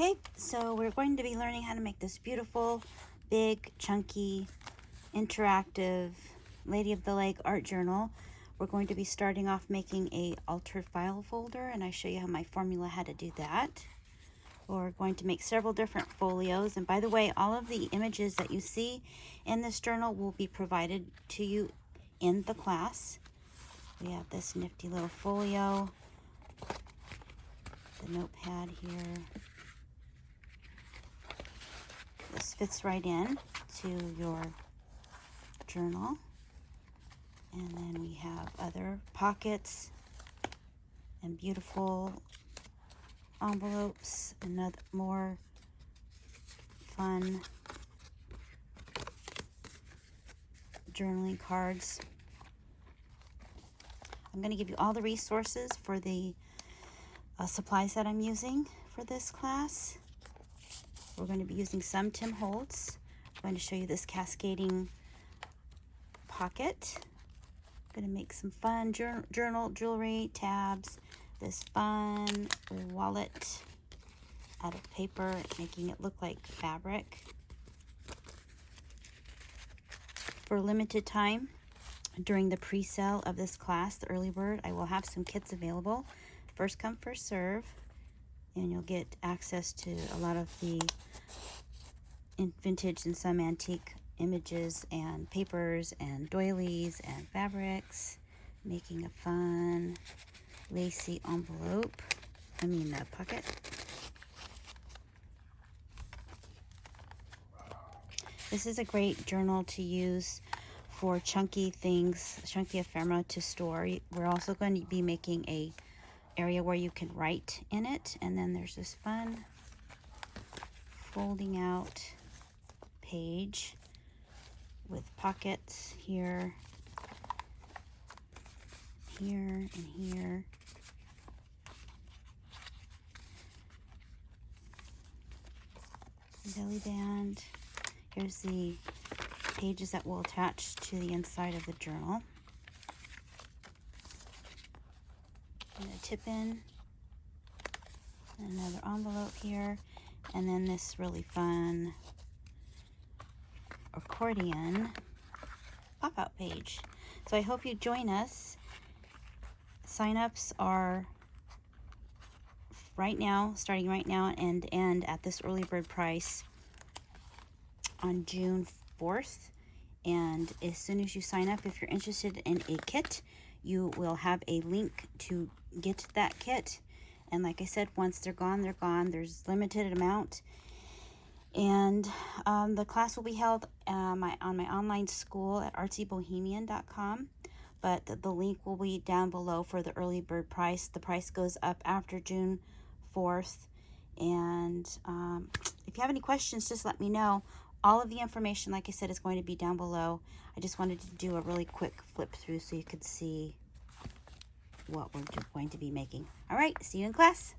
Okay, so we're going to be learning how to make this beautiful, big, chunky, interactive Lady of the Lake art journal. We're going to be starting off making a altered file folder, and I show you how my formula how to do that. We're going to make several different folios, and by the way, all of the images that you see in this journal will be provided to you in the class. We have this nifty little folio, the notepad here. This fits right in to your journal. And then we have other pockets and beautiful envelopes, and more fun journaling cards. I'm going to give you all the resources for the supplies that I'm using for this class. We're going to be using some Tim Holtz. I'm going to show you this cascading pocket. I'm going to make some fun journal jewelry tabs, this fun wallet out of paper, making it look like fabric. For a limited time during the pre-sale of this class, the early bird, I will have some kits available. First come, first serve, and you'll get access to a lot of the vintage and some antique images and papers and doilies and fabrics, making a fun lacy envelope, pocket. This is a great journal to use for chunky things, chunky ephemera to store. We're also going to be making a area where you can write in it, and then there's this fun folding out page with pockets here, and here. Belly band. Here's the pages that will attach to the inside of the journal. And a tip in, another envelope here, and then this really fun accordion pop-out page. So I hope you join us. Sign-ups are right now, starting right now, and end at this early bird price on June 4th. And as soon as you sign up, if you're interested in a kit, you will have a link to get that kit. And like I said, once they're gone, they're gone. There's limited amount. And the class will be held on my online school at artsybohemian.com. But the link will be down below for the early bird price. The price goes up after June 4th. And if you have any questions, just let me know. All of the information, like I said, is going to be down below. I just wanted to do a really quick flip through so you could see what we're going to be making. All right, see you in class.